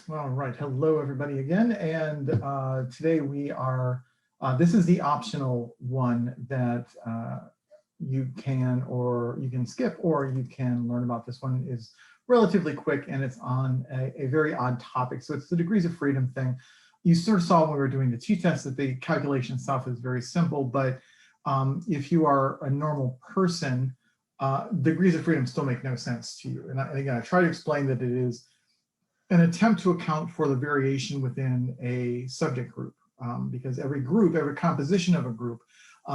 All right, hello everybody again, and today we are, this is the optional one that you can skip, or you can learn about. This one is relatively quick and it's on a very odd topic. So it's the degrees of freedom thing. You sort of saw when we were doing the t-test that the calculation stuff is very simple, but if you are a normal person, degrees of freedom still make no sense to you. And again, I try to explain that it is an attempt to account for the variation within a subject group, because every composition of a group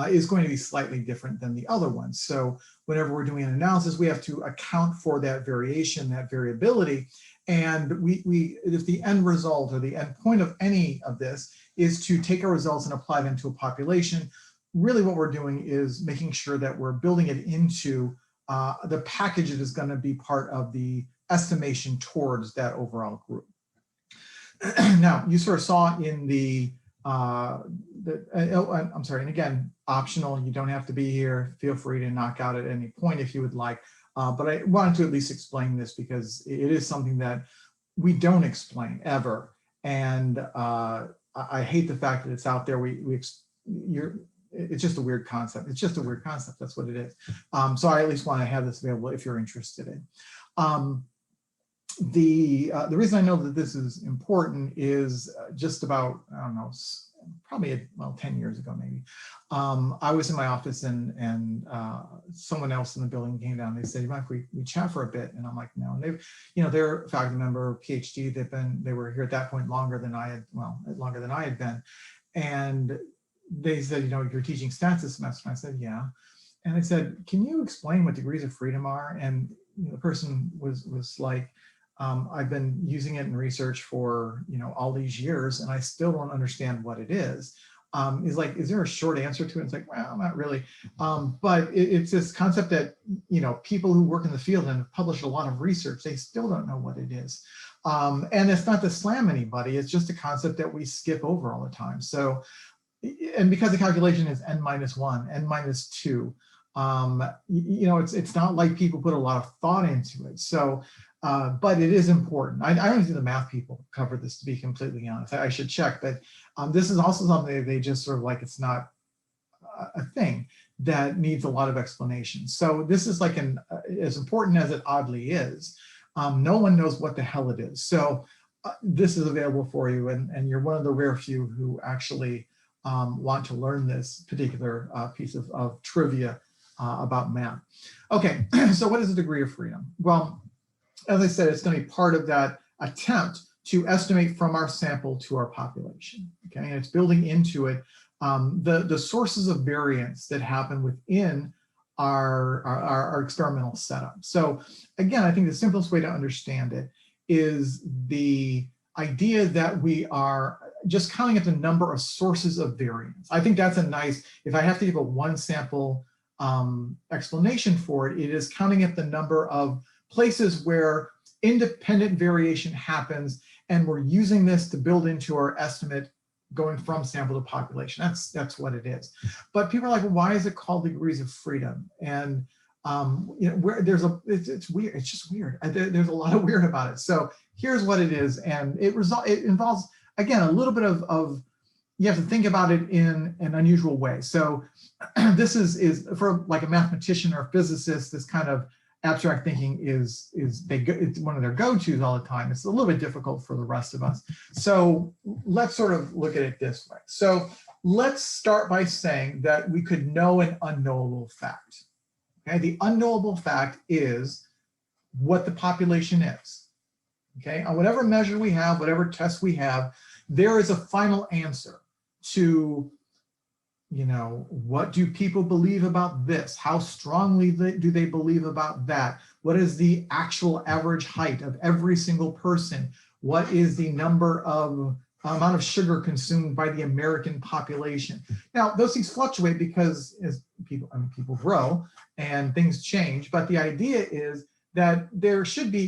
is going to be slightly different than the other ones. So whenever we're doing an analysis, we have to account for that variation, that variability. And if the end result or the end point of any of this is to take our results and apply them to a population, really what we're doing is making sure that we're building it into the package that is going to be part of the estimation towards that overall group. Now, you sort of saw in I'm sorry, and again, optional, you don't have to be here. Feel free to knock out at any point if you would like. But I wanted to at least explain this because it is something that we don't explain ever. And I hate the fact that it's out there. It's just a weird concept. It's just a weird concept. That's what it is. So I at least want to have this available if you're interested in. The reason I know that this is important is just about, I don't know, probably, well, 10 years ago, maybe. I was in my office and someone else in the building came down. They said, you mind if we chat for a bit? And I'm like, no. And they're a faculty member, PhD. They were here at that point longer than I had been. And they said, you're teaching stats this semester. And I said, yeah. And I said, can you explain what degrees of freedom are? And the person was like, I've been using it in research for all these years, and I still don't understand what it is. Is like, is there a short answer to it? It's like, well, not really. But it's this concept that people who work in the field and have published a lot of research, they still don't know what it is. And it's not to slam anybody. It's just a concept that we skip over all the time. So, and because the calculation is n-1, n-2. It's not like people put a lot of thought into it. So, but it is important. I don't think the math people cover this, to be completely honest. I should check, but this is also something that they just sort of like, it's not a thing that needs a lot of explanation. So this is like as important as it oddly is, no one knows what the hell it is. So this is available for you, and you're one of the rare few who actually want to learn this particular piece of trivia about math. Okay, so what is a degree of freedom? Well, as I said, it's going to be part of that attempt to estimate from our sample to our population. Okay, and it's building into it the sources of variance that happen within our experimental setup. So again, I think the simplest way to understand it is the idea that we are just counting up the number of sources of variance. I think that's a nice, if I have to give a one sample explanation for it, it is counting up the number of places where independent variation happens, and we're using this to build into our estimate going from sample to population. That's what it is. But people are like, well, why is it called degrees of freedom? And it's weird. It's just weird. There's a lot of weird about it. So here's what it is, and it involves, again, a little bit of you have to think about it in an unusual way. So this is for like a mathematician or a physicist, this kind of abstract thinking it's one of their go-tos all the time. It's a little bit difficult for the rest of us. So let's sort of look at it this way. So let's start by saying that we could know an unknowable fact. Okay, the unknowable fact is what the population is. Okay, on whatever measure we have, whatever test we have, there is a final answer to, what do people believe about this? How strongly do they believe about that? What is the actual average height of every single person? What is the amount of sugar consumed by the American population? Now, those things fluctuate because as people grow and things change, but the idea is that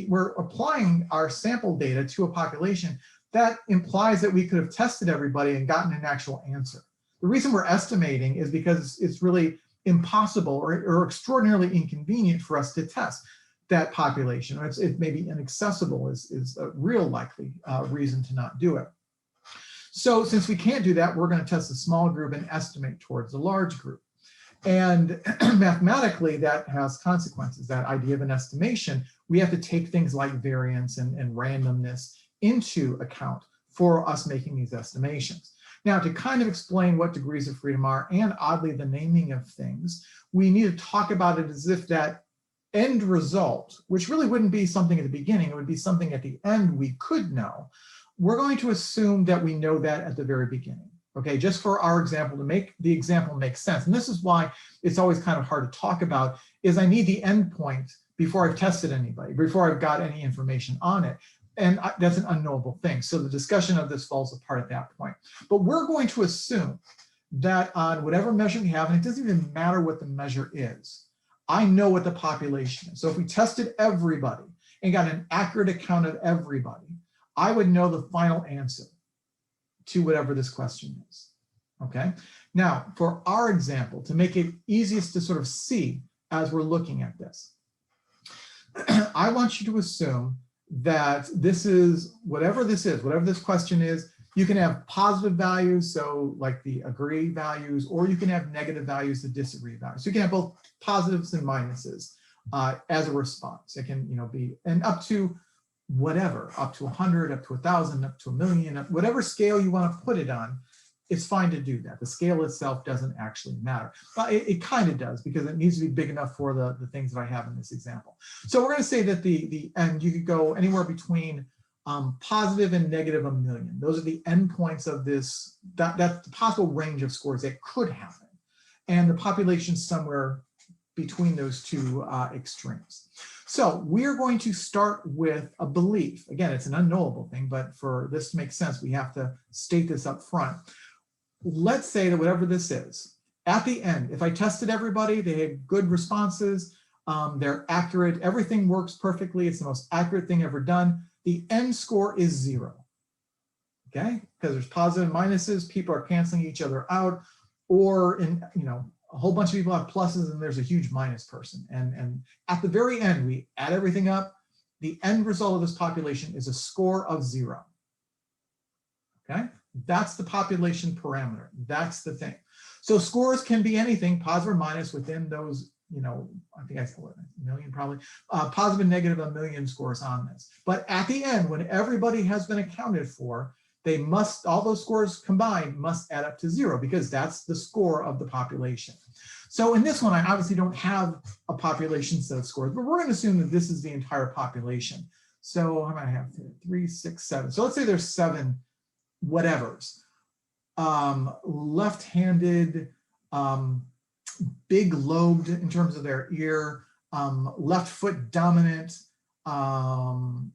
we're applying our sample data to a population that implies that we could have tested everybody and gotten an actual answer. The reason we're estimating is because it's really impossible or extraordinarily inconvenient for us to test. that population, or it may be inaccessible is a real likely reason to not do it. So since we can't do that, we're going to test a small group and estimate towards a large group. And mathematically, that has consequences. That idea of an estimation, we have to take things like variance and randomness into account for us making these estimations. Now, to kind of explain what degrees of freedom are, and oddly, the naming of things, we need to talk about it as if that end result, which really wouldn't be something at the beginning, it would be something at the end we could know. We're going to assume that we know that at the very beginning. Okay, just for our example, to make the example make sense. And this is why it's always kind of hard to talk about, is I need the endpoint before I've tested anybody, before I've got any information on it. And that's an unknowable thing. So the discussion of this falls apart at that point. But we're going to assume that on whatever measure we have, and it doesn't even matter what the measure is, I know what the population is. So if we tested everybody and got an accurate account of everybody, I would know the final answer to whatever this question is. Okay. Now, for our example, to make it easiest to sort of see as we're looking at this, I want you to assume that this is, whatever this question is, you can have positive values, so like the agree values, or you can have negative values, the disagree values. So you can have both positives and minuses as a response. It can, be, and up to whatever, up to 100, up to 1,000, up to 1,000,000, whatever scale you want to put it on, it's fine to do that. The scale itself doesn't actually matter. But it kind of does, because it needs to be big enough for the things that I have in this example. So we're going to say that the end, you could go anywhere between positive and negative 1,000,000. Those are the endpoints of this, that's the possible range of scores that could happen. And the population's somewhere between those two extremes. So we're going to start with a belief. Again, it's an unknowable thing, but for this to make sense, we have to state this up front. Let's say that whatever this is, at the end, if I tested everybody, they had good responses, they're accurate, everything works perfectly, it's the most accurate thing ever done, the end score is 0. Okay, because there's positive and minuses, people are canceling each other out, or a whole bunch of people have pluses and there's a huge minus person. And at the very end, we add everything up. The end result of this population is a score of 0. Okay, that's the population parameter. That's the thing. So scores can be anything, positive or minus, within those, I think I said 1,000,000 probably, positive and negative 1,000,000 scores on this. But at the end, when everybody has been accounted for, they must, all those scores combined must add up to 0, because that's the score of the population. So in this one, I obviously don't have a population set of scores, but we're going to assume that this is the entire population. So how many I have? 3, 6, 7. So let's say there's 7 whatevers. Left-handed, big lobed in terms of their ear, left foot dominant, Alaskan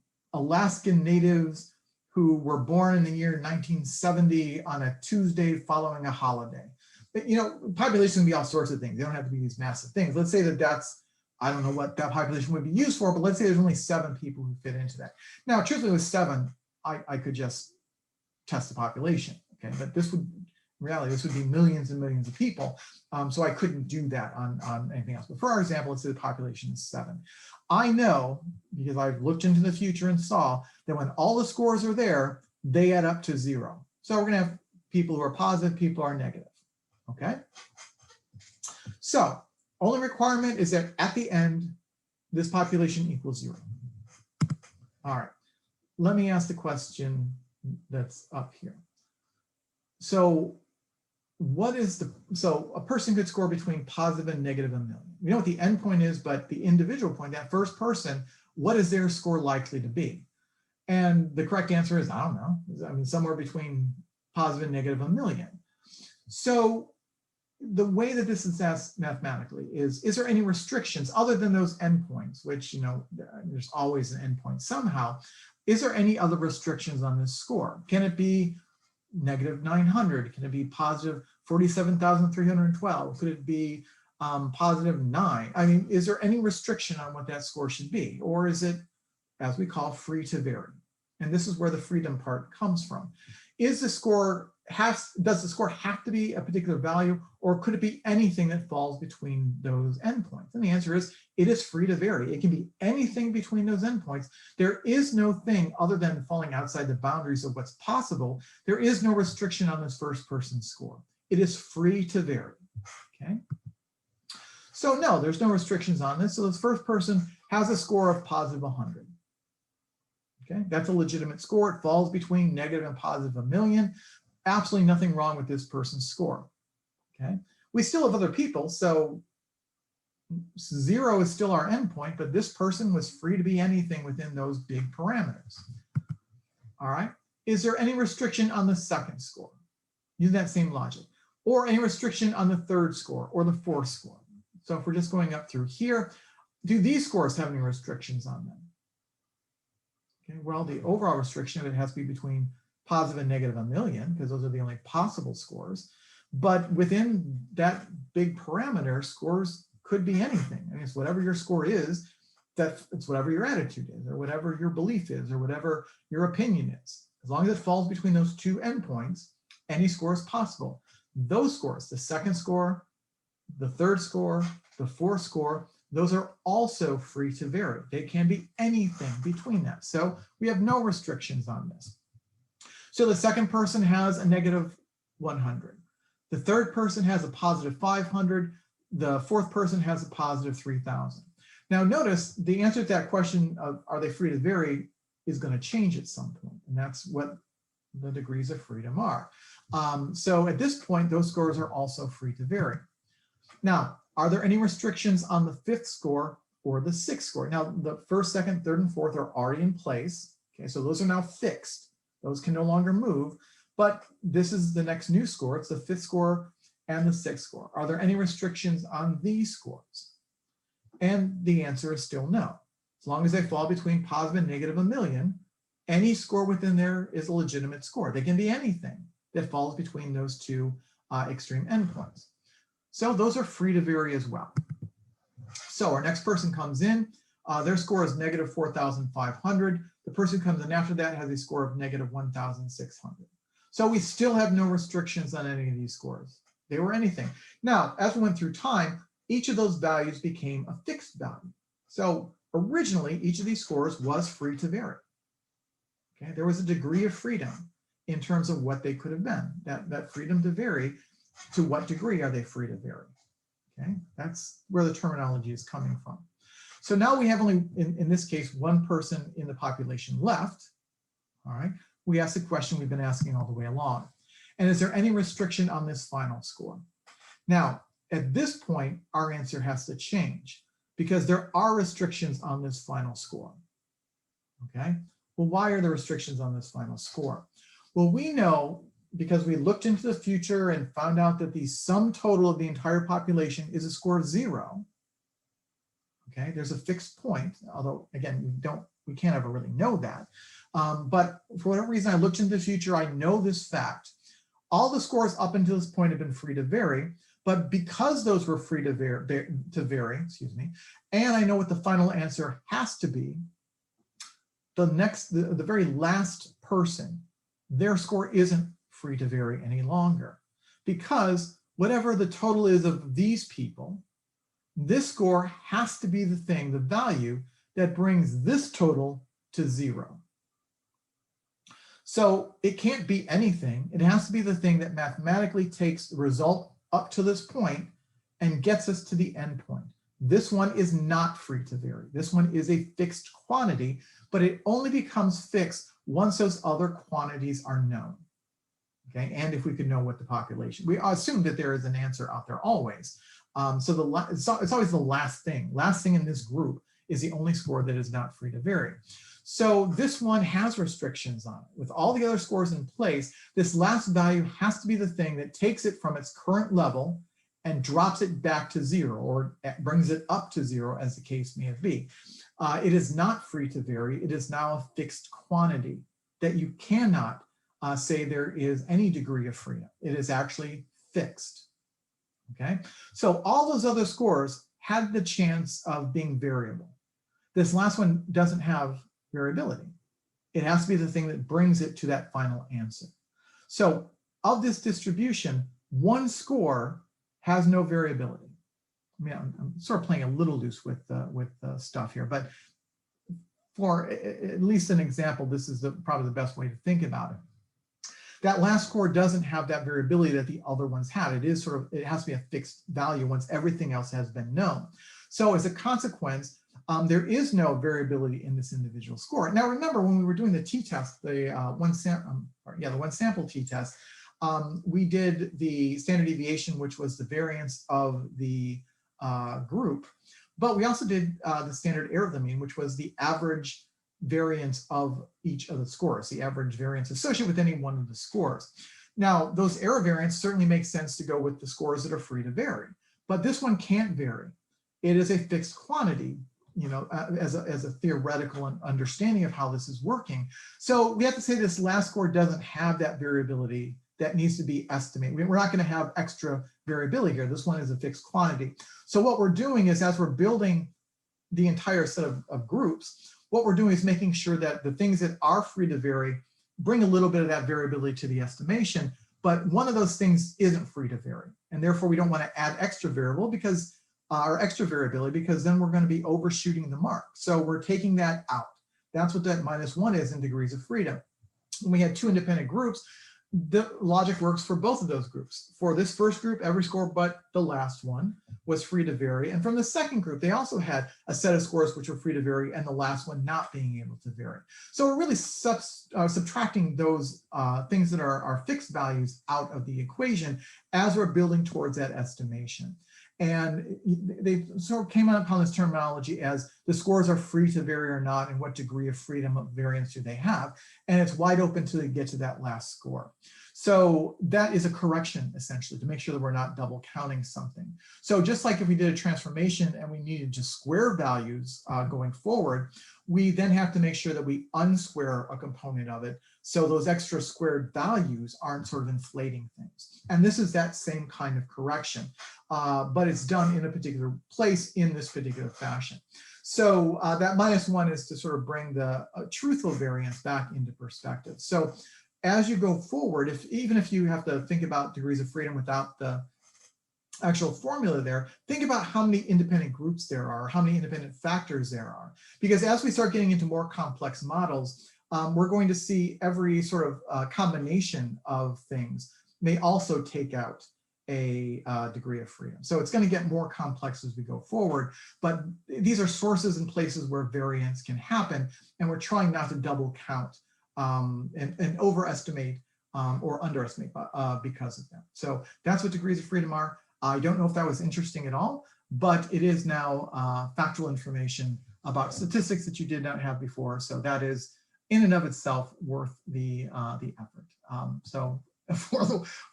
natives who were born in the year 1970 on a Tuesday following a holiday. But, population can be all sorts of things. They don't have to be these massive things. Let's say that that's, I don't know what that population would be used for, but let's say there's only 7 people who fit into that. Now, truthfully, with 7, I could just test the population. Okay, but this would, in reality, this would be millions and millions of people. So I couldn't do that on anything else. But for our example, let's say the population is 7. I know, because I've looked into the future and saw that when all the scores are there, they add up to 0. So we're going to have people who are positive, people who are negative. Okay. So only requirement is that at the end, this population equals 0. All right. Let me ask the question that's up here. So so a person could score between positive and negative 1,000,000. We know what the endpoint is, but the individual point, that first person, what is their score likely to be? And the correct answer is, I don't know. I mean, somewhere between positive and negative 1,000,000. So the way that this is asked mathematically is there any restrictions other than those endpoints, which, there's always an endpoint somehow. Is there any other restrictions on this score? Can it be negative 900? Can it be positive 47,312? Could it be positive 9? I mean, is there any restriction on what that score should be? Or is it, as we call, free to vary? And this is where the freedom part comes from. Does the score have to be a particular value, or could it be anything that falls between those endpoints? And the answer is, it is free to vary. It can be anything between those endpoints. There is no thing other than falling outside the boundaries of what's possible. There is no restriction on this first person score. It is free to vary, okay? So no, there's no restrictions on this. So this first person has a score of positive 100. Okay, that's a legitimate score. It falls between negative and positive 1,000,000. Absolutely nothing wrong with this person's score. Okay, we still have other people, so 0 is still our endpoint, but this person was free to be anything within those big parameters. All right, is there any restriction on the second score? Use that same logic. Or any restriction on the third score or the fourth score? So if we're just going up through here, do these scores have any restrictions on them? Okay, well, the overall restriction of it has to be between positive and negative 1,000,000, because those are the only possible scores. But within that big parameter, scores could be anything. I mean, it's whatever your score is, it's whatever your attitude is, or whatever your belief is, or whatever your opinion is. As long as it falls between those two endpoints, any score is possible. Those scores, the second score, the third score, the fourth score, those are also free to vary. They can be anything between that. So we have no restrictions on this. So the second person has a negative 100. The third person has a positive 500. The fourth person has a positive 3,000. Now notice the answer to that question of are they free to vary is going to change at some point. And that's what the degrees of freedom are. So at this point, those scores are also free to vary. Now, are there any restrictions on the fifth score or the sixth score? Now, the first, second, third, and fourth are already in place. Okay, so those are now fixed. Those can no longer move, but this is the next new score. It's the fifth score and the sixth score. Are there any restrictions on these scores? And the answer is still no. As long as they fall between positive and negative 1,000,000, any score within there is a legitimate score. They can be anything that falls between those two extreme endpoints. So those are free to vary as well. So our next person comes in, their score is negative 4,500. The person who comes in after that has a score of negative 1,600. So we still have no restrictions on any of these scores. They were anything. Now, as we went through time, each of those values became a fixed value. So originally, each of these scores was free to vary. Okay, there was a degree of freedom in terms of what they could have been. That freedom to vary, to what degree are they free to vary? Okay, that's where the terminology is coming from. So now we have only, in this case, one person in the population left. All right, we ask the question we've been asking all the way along. And is there any restriction on this final score? Now, at this point, our answer has to change because there are restrictions on this final score. Okay, well, why are there restrictions on this final score? Well, we know because we looked into the future and found out that the sum total of the entire population is a score of 0. Okay, there's a fixed point, although again, we can't ever really know that. But for whatever reason, I looked into the future, I know this fact. All the scores up until this point have been free to vary, but because those were free to vary, excuse me, and I know what the final answer has to be, the very last person, their score isn't free to vary any longer, because whatever the total is of these people, this score has to be the thing, the value that brings this total to 0. So it can't be anything. It has to be the thing that mathematically takes the result up to this point and gets us to the end point. This one is not free to vary. This one is a fixed quantity, but it only becomes fixed once those other quantities are known. Okay, and if we could know what the population, we assume that there is an answer out there always. So it's always the last thing. Last thing in this group is the only score that is not free to vary. So this one has restrictions on it. With all the other scores in place, this last value has to be the thing that takes it from its current level and drops it back to 0, or brings it up to 0, as the case may be. It is not free to vary. It is now a fixed quantity that you cannot say there is any degree of freedom. It is actually fixed. Okay, so all those other scores had the chance of being variable. This last one doesn't have variability. It has to be the thing that brings it to that final answer. So of this distribution, one score has no variability. I mean, I'm sort of playing a little loose with stuff here, but for at least an example, this is probably the best way to think about it. That last score doesn't have that variability that the other ones had. It is sort of, it has to be a fixed value once everything else has been known. So as a consequence, there is no variability in this individual score. Now remember, when we were doing the t-test, the one sample t-test, we did the standard deviation, which was the variance of the group, but we also did the standard error of the mean, which was the average variance of each of the scores, the average variance associated with any one of the scores. Now, those error variants certainly make sense to go with the scores that are free to vary, but this one can't vary. It is a fixed quantity, you know, as a theoretical understanding of how this is working. So we have to say this last score doesn't have that variability that needs to be estimated. We're not going to have extra variability here. This one is a fixed quantity. So what we're doing is, as we're building the entire set of groups, what we're doing is making sure that the things that are free to vary bring a little bit of that variability to the estimation, but one of those things isn't free to vary. And therefore we don't want to add extra variable because or extra variability, because then we're going to be overshooting the mark. So we're taking that out. That's what that -1 is in degrees of freedom. When we had two independent groups, the logic works for both of those groups. For this first group, every score but the last one was free to vary. And from the second group, they also had a set of scores which were free to vary and the last one not being able to vary. So we're really subtracting those things that are fixed values out of the equation as we're building towards that estimation. And they sort of came upon this terminology as the scores are free to vary or not, and what degree of freedom of variance do they have. And it's wide open till they get to that last score. So that is a correction, essentially, to make sure that we're not double counting something. So just like if we did a transformation and we needed to square values going forward, we then have to make sure that we unsquare a component of it, so those extra squared values aren't sort of inflating things. And this is that same kind of correction, but it's done in a particular place in this particular fashion. So that -1 is to sort of bring the truthful variance back into perspective. So as you go forward, even if you have to think about degrees of freedom without the actual formula there, think about how many independent groups there are, how many independent factors there are. Because as we start getting into more complex models, we're going to see every sort of combination of things may also take out a degree of freedom. So it's going to get more complex as we go forward, but these are sources and places where variance can happen, and we're trying not to double count and overestimate or underestimate because of that. So that's what degrees of freedom are. I don't know if that was interesting at all, but it is now factual information about statistics that you did not have before. So that is in and of itself worth the effort. So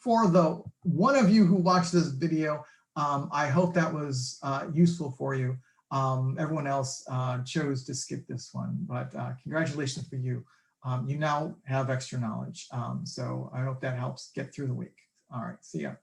for the one of you who watched this video, I hope that was useful for you. Everyone else chose to skip this one, but congratulations for you. You now have extra knowledge. So I hope that helps get through the week. All right, see ya.